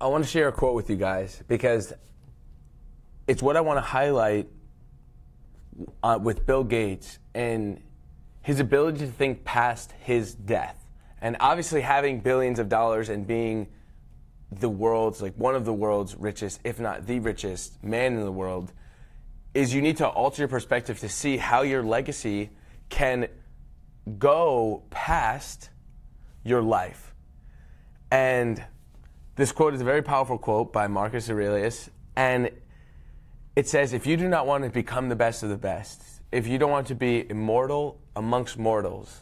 I want to share a quote with you guys because it's what I want to highlight with Bill Gates and his ability to think past his death. And obviously having billions of dollars and being the world's, like one of the world's richest, if not the richest man in the world, is you need to alter your perspective to see how your legacy can go past your life. And this quote is a very powerful quote by Marcus Aurelius, and it says, if you do not want to become the best of the best, if you don't want to be immortal amongst mortals,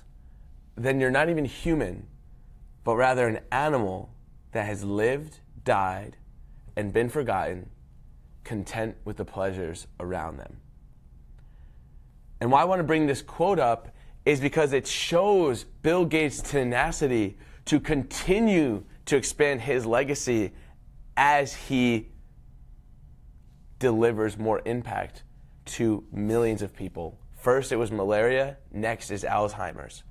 then you're not even human, but rather an animal that has lived, died, and been forgotten, content with the pleasures around them. And why I want to bring this quote up is because it shows Bill Gates' tenacity to continue to expand his legacy as he delivers more impact to millions of people. First, it was malaria. Next is Alzheimer's.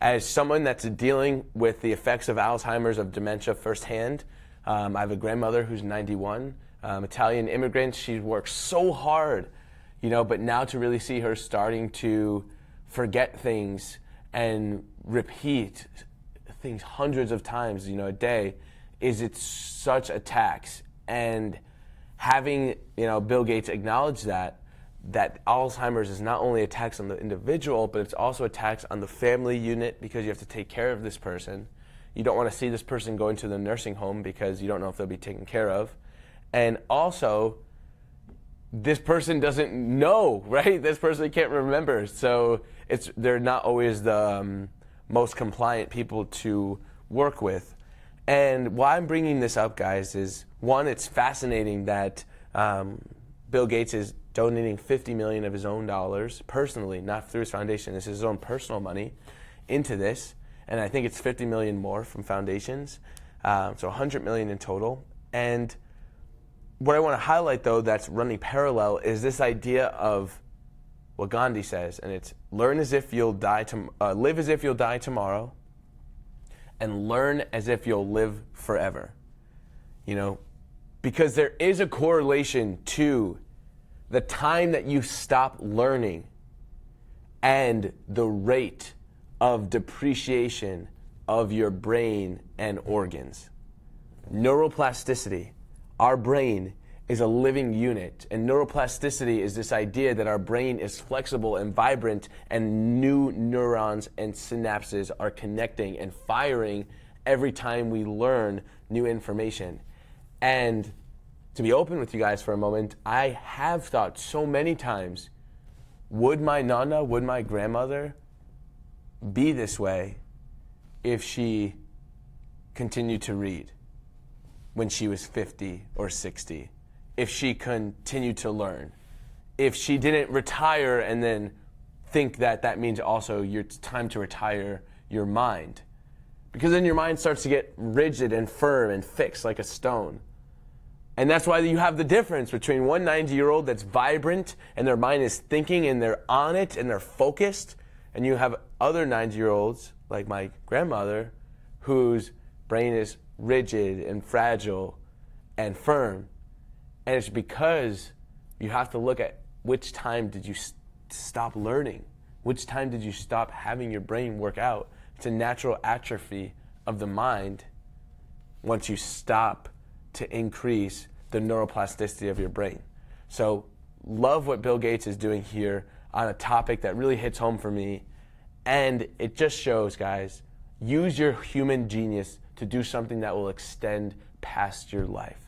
As someone that's dealing with the effects of Alzheimer's, of dementia firsthand, I have a grandmother who's 91, Italian immigrant. She works so hard, but now to really see her starting to forget things and repeat things hundreds of times, a day, it's such a tax. And having, Bill Gates acknowledge that Alzheimer's is not only a tax on the individual, but it's also a tax on the family unit because you have to take care of this person. You don't want to see this person go into the nursing home because you don't know if they'll be taken care of. And also, this person doesn't know, right? This person can't remember. So they're not always the most compliant people to work with. And why I'm bringing this up, guys, is one, it's fascinating that Bill Gates is donating $50 million of his own dollars personally, not through his foundation. This is his own personal money into this. And I think it's $50 million more from foundations. So $100 million in total. And what I want to highlight, though, that's running parallel is this idea of what Gandhi says, and it's live as if you'll die tomorrow, and learn as if you'll live forever. Because there is a correlation to the time that you stop learning and the rate of depreciation of your brain and organs. Neuroplasticity. Our brain is a living unit, and neuroplasticity is this idea that our brain is flexible and vibrant, and new neurons and synapses are connecting and firing every time we learn new information. And to be open with you guys for a moment, I have thought so many times, would my nana, would my grandmother be this way if she continued to read when she was 50 or 60? If she continued to learn, if she didn't retire and then think that means also it's time to retire your mind. Because then your mind starts to get rigid and firm and fixed like a stone. And that's why you have the difference between one 90-year-old that's vibrant and their mind is thinking and they're on it and they're focused, and you have other 90-year-olds like my grandmother whose brain is rigid and fragile and firm. And it's because you have to look at which time did you stop learning? Which time did you stop having your brain work out? It's a natural atrophy of the mind once you stop to increase the neuroplasticity of your brain. So love what Bill Gates is doing here on a topic that really hits home for me. And it just shows, guys, use your human genius to do something that will extend past your life.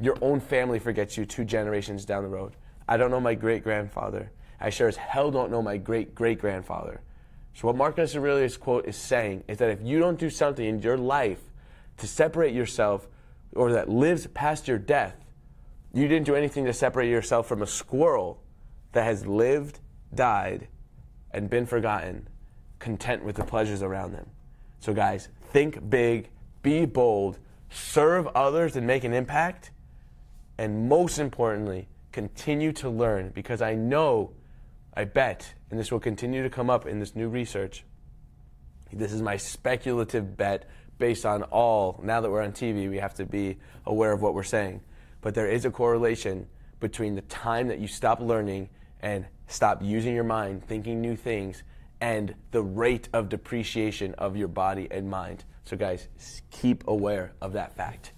Your own family forgets you 2 generations down the road. I don't know my great-grandfather. I sure as hell don't know my great-great-grandfather. So what Marcus Aurelius' quote is saying is that if you don't do something in your life to separate yourself or that lives past your death, you didn't do anything to separate yourself from a squirrel that has lived, died, and been forgotten, content with the pleasures around them. So guys, think big, be bold, serve others and make an impact, and most importantly, continue to learn, because I bet, and this will continue to come up in this new research, this is my speculative bet, based on now that we're on TV, we have to be aware of what we're saying. But there is a correlation between the time that you stop learning and stop using your mind, thinking new things, and the rate of depreciation of your body and mind. So guys, keep aware of that fact.